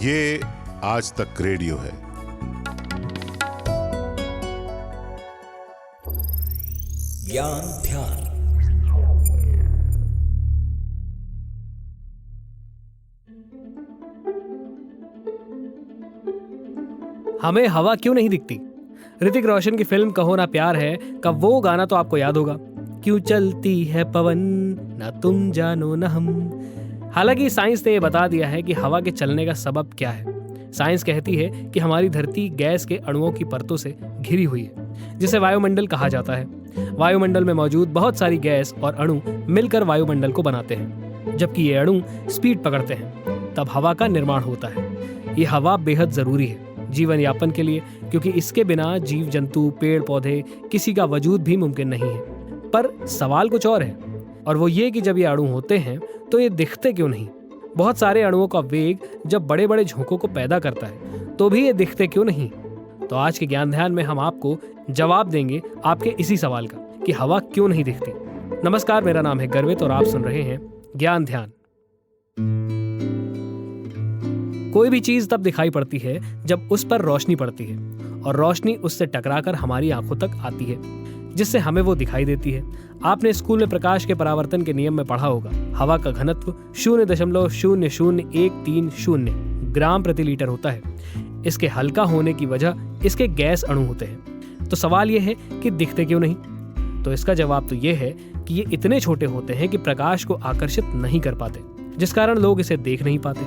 ये आज तक रेडियो है। ज्ञान ध्यान। हमें हवा क्यों नहीं दिखती? ऋतिक रोशन की फिल्म कहो ना प्यार है का वो गाना तो आपको याद होगा, क्यों चलती है पवन ना तुम जानो ना हम। हालांकि साइंस ने ये बता दिया है कि हवा के चलने का सबब क्या है। साइंस कहती है कि हमारी धरती गैस के अणुओं की परतों से घिरी हुई है, जिसे वायुमंडल कहा जाता है। वायुमंडल में मौजूद बहुत सारी गैस और अणु मिलकर वायुमंडल को बनाते हैं। जबकि ये अणु स्पीड पकड़ते हैं, तब हवा का निर्माण होता है। ये हवा बेहद जरूरी है जीवन यापन के लिए, क्योंकि इसके बिना जीव जंतु, पेड़ पौधे, किसी का वजूद भी मुमकिन नहीं है। पर सवाल कुछ और है, और वो ये कि जब ये अणु होते हैं तो ये दिखते क्यों नहीं? बहुत सारे अणुओं का वेग जब बड़े बड़े झोंकों को पैदा करता है तो भी ये दिखते क्यों नहीं? तो आज के ज्ञान ध्यान में हम आपको जवाब देंगे आपके इसी सवाल का कि हवा क्यों नहीं दिखती। नमस्कार, मेरा नाम है गर्वित और आप सुन रहे हैं ज्ञान ध्यान। कोई भी चीज तब दिखाई पड़ती है जब उस पर रोशनी पड़ती है, और रोशनी उससे टकराकर हमारी आंखों तक आती है, जिससे हमें वो दिखाई देती है। आपने स्कूल में प्रकाश के परावर्तन के नियम में पढ़ा होगा। हवा का घनत्व 0.0013 ग्राम प्रति लीटर होता है। इसके हल्का होने की वजह इसके गैस अणु होते हैं। तो सवाल यह है कि दिखते क्यों नहीं? तो इसका जवाब तो ये है कि ये इतने छोटे होते हैं कि प्रकाश को आकर्षित नहीं कर पाते, जिस कारण लोग इसे देख नहीं पाते।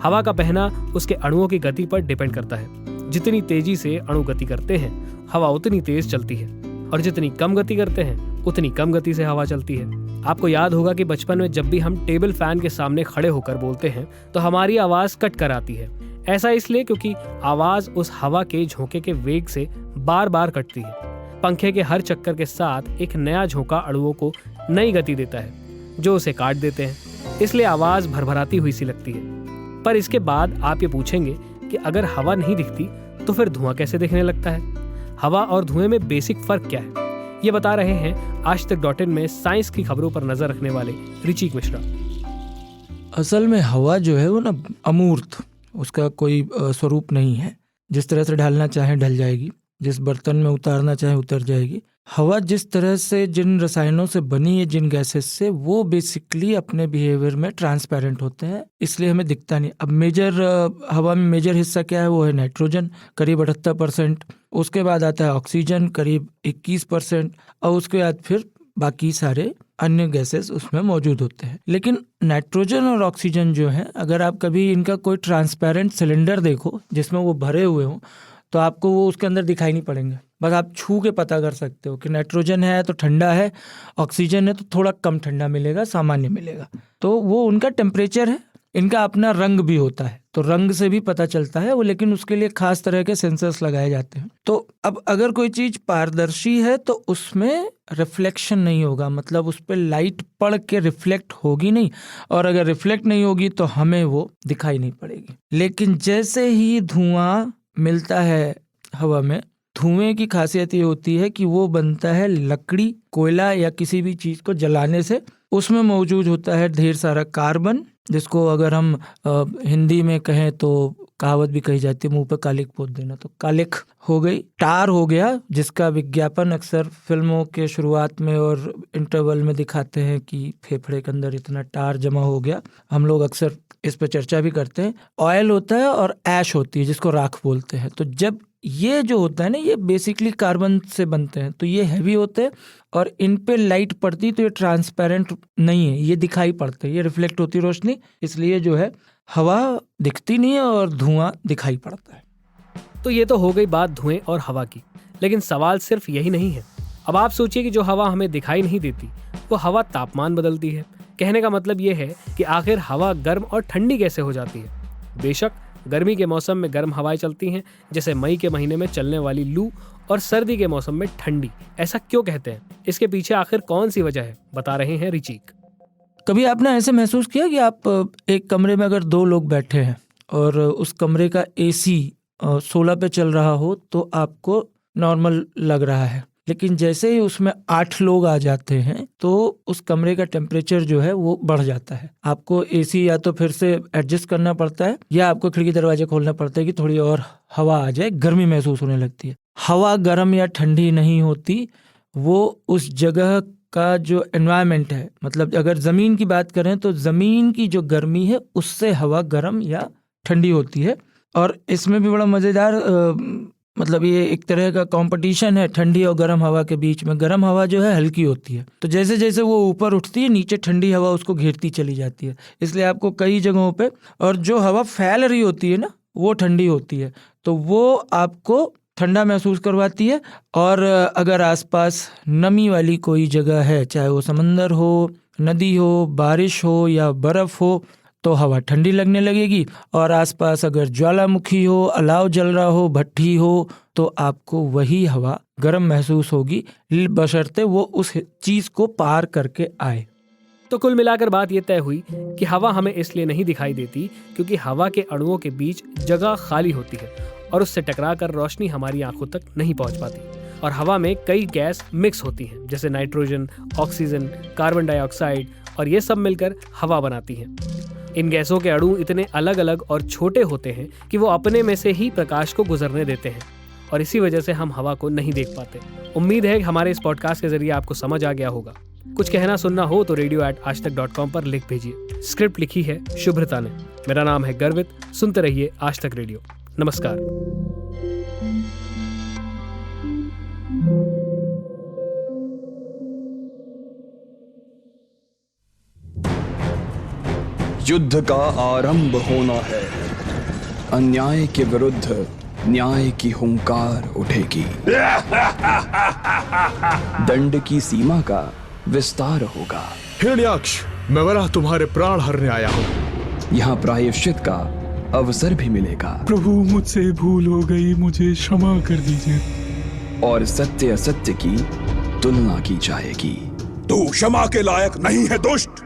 हवा का बहना उसके अणुओं की गति पर डिपेंड करता है। जितनी तेजी से अणु गति करते हैं, हवा उतनी तेज चलती है, और जितनी कम गति करते हैं उतनी कम गति से हवा चलती है। आपको याद होगा कि बचपन में जब भी हम टेबल फैन के सामने खड़े होकर बोलते हैं तो हमारी आवाज कट कर आती है। ऐसा इसलिए क्योंकि आवाज उस हवा के झोंके के वेग से बार बार कटती है। पंखे के हर चक्कर के साथ एक नया झोंका अणुओं को नई गति देता है, जो उसे काट देते हैं। इसलिए आवाज भरभराती हुई सी लगती है। पर इसके बाद आप ये पूछेंगे कि अगर हवा नहीं दिखती तो फिर धुआं कैसे दिखने लगता है? हवा और धुएं में बेसिक फर्क क्या है, ये बता रहे हैं आज तक .in में साइंस की खबरों पर नजर रखने वाले ऋचिक मिश्रा। असल में हवा जो है वो ना अमूर्त, उसका कोई स्वरूप नहीं है। जिस तरह से ढालना चाहे ढल जाएगी, जिस बर्तन में उतारना चाहे उतर जाएगी। हवा जिस तरह से, जिन रसायनों से बनी है, जिन गैसेस से, वो बेसिकली अपने बिहेवियर में ट्रांसपेरेंट होते हैं, इसलिए हमें दिखता नहीं। अब हवा में मेजर हिस्सा क्या है? वो है नाइट्रोजन, करीब 78%। उसके बाद आता है ऑक्सीजन, करीब 21%, और उसके बाद फिर बाकी सारे अन्य गैसेस उसमें मौजूद होते हैं। लेकिन नाइट्रोजन और ऑक्सीजन जो है, अगर आप कभी इनका कोई ट्रांसपेरेंट सिलेंडर देखो जिसमें वो भरे हुए हों, तो आपको वो उसके अंदर दिखाई नहीं पड़ेंगे। बस आप छू के पता कर सकते हो कि नाइट्रोजन है तो ठंडा है, ऑक्सीजन है तो थोड़ा कम ठंडा मिलेगा, सामान्य मिलेगा। तो वो उनका टेम्परेचर है। इनका अपना रंग भी होता है, तो रंग से भी पता चलता है वो, लेकिन उसके लिए खास तरह के सेंसर्स लगाए जाते हैं। तो अब अगर कोई चीज पारदर्शी है तो उसमें रिफ्लेक्शन नहीं होगा, मतलब उस पर लाइट पड़ के रिफ्लेक्ट होगी नहीं, और अगर रिफ्लेक्ट नहीं होगी तो हमें वो दिखाई नहीं पड़ेगी। लेकिन जैसे ही धुआं मिलता है हवा में, धुएं की खासियत ये होती है कि वो बनता है लकड़ी, कोयला या किसी भी चीज को जलाने से। उसमें मौजूद होता है ढेर सारा कार्बन, जिसको अगर हम हिंदी में कहें तो कहावत भी कही जाती है, मुंह पे कालिक पोत देना, तो कालिक हो गई। टार हो गया, जिसका विज्ञापन अक्सर फिल्मों के शुरुआत में और इंटरवल में दिखाते हैं कि फेफड़े के अंदर इतना टार जमा हो गया। हम लोग अक्सर इस पर चर्चा भी करते हैं। ऑयल होता है और ऐश होती है, जिसको राख बोलते हैं। तो जब ये जो होता है ना, ये बेसिकली कार्बन से बनते हैं, तो ये हैवी होते हैं, और इन पे लाइट पड़ती तो ये ट्रांसपेरेंट नहीं है, ये दिखाई पड़ते, ये रिफ्लेक्ट होती रोशनी, इसलिए जो है हवा दिखती नहीं है और धुआं दिखाई पड़ता है। तो ये तो हो गई बात धुएं और हवा की, लेकिन सवाल सिर्फ यही नहीं है। अब आप सोचिए कि जो हवा हमें दिखाई नहीं देती, वो हवा तापमान बदलती है। कहने का मतलब ये है कि आखिर हवा गर्म और ठंडी कैसे हो जाती है? बेशक गर्मी के मौसम में गर्म हवाएं चलती हैं, जैसे मई के महीने में चलने वाली लू, और सर्दी के मौसम में ठंडी। ऐसा क्यों कहते हैं? इसके पीछे आखिर कौन सी वजह है, बता रहे हैं ऋचिक। कभी आपने ऐसे महसूस किया कि आप एक कमरे में अगर 2 लोग बैठे हैं और उस कमरे का AC 16 पे चल रहा हो तो आपको नॉर्मल लग रहा है, लेकिन जैसे ही उसमें 8 लोग आ जाते हैं तो उस कमरे का टेम्परेचर जो है वो बढ़ जाता है। आपको एसी या तो फिर से एडजस्ट करना पड़ता है या आपको खिड़की दरवाजे खोलना पड़ता है कि थोड़ी और हवा आ जाए, गर्मी महसूस होने लगती है। हवा गर्म या ठंडी नहीं होती, वो उस जगह का जो एनवायरनमेंट है, मतलब अगर ज़मीन की बात करें तो ज़मीन की जो गर्मी है उससे हवा गर्म या ठंडी होती है। और इसमें भी बड़ा मज़ेदार मतलब ये एक तरह का कंपटीशन है ठंडी और गर्म हवा के बीच में। गर्म हवा जो है हल्की होती है, तो जैसे जैसे वो ऊपर उठती है नीचे ठंडी हवा उसको घेरती चली जाती है। इसलिए आपको कई जगहों पे, और जो हवा फैल रही होती है ना वो ठंडी होती है, तो वो आपको ठंडा महसूस करवाती है। और अगर आसपास नमी वाली कोई जगह है, चाहे वो समंदर हो, नदी हो, बारिश हो या बर्फ़ हो, तो हवा ठंडी लगने लगेगी। और आसपास अगर ज्वालामुखी हो, अलाव जल रहा हो, भट्ठी हो, तो आपको वही हवा गर्म महसूस होगी, बशर्ते वो उस चीज़ को पार करके आए। तो कुल मिलाकर बात यह तय हुई कि हवा हमें इसलिए नहीं दिखाई देती क्योंकि हवा के अणुओं के बीच जगह खाली होती है और उससे टकराकर रोशनी हमारी आंखों तक नहीं पहुंच पाती। और हवा में कई गैस मिक्स होती हैं, जैसे नाइट्रोजन, ऑक्सीजन, कार्बन डाइऑक्साइड, और ये सब मिलकर हवा बनाती हैं। इन गैसों के अणु इतने अलग अलग और छोटे होते हैं कि वो अपने में से ही प्रकाश को गुजरने देते हैं, और इसी वजह से हम हवा को नहीं देख पाते। उम्मीद है कि हमारे इस पॉडकास्ट के जरिए आपको समझ आ गया होगा। कुछ कहना सुनना हो तो radio@aajtak.com पर लिख भेजिए। स्क्रिप्ट लिखी है शुभ्रता ने। मेरा नाम है गर्वित। सुनते रहिए आज तक रेडियो। नमस्कार। युद्ध का आरंभ होना है। अन्याय के विरुद्ध न्याय की हुंकार उठेगी। दंड की सीमा का विस्तार होगा। हिरण्याक्ष, मैं वराह तुम्हारे प्राण हरने आया हूँ। यहाँ प्रायश्चित का अवसर भी मिलेगा। प्रभु, मुझसे भूल हो गई, मुझे क्षमा कर दीजिए। और सत्य असत्य की तुलना की जाएगी। तू क्षमा के लायक नहीं है दुष्ट।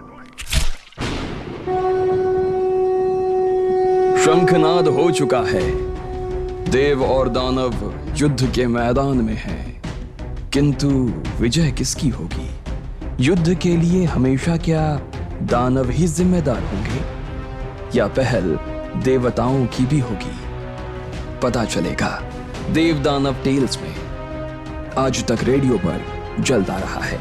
शंखनाद हो चुका है। देव और दानव युद्ध के मैदान में हैं, किंतु विजय किसकी होगी? युद्ध के लिए हमेशा क्या दानव ही जिम्मेदार होंगे या पहल देवताओं की भी होगी? पता चलेगा देव दानव टेल्स में। आज तक रेडियो पर जलता रहा है।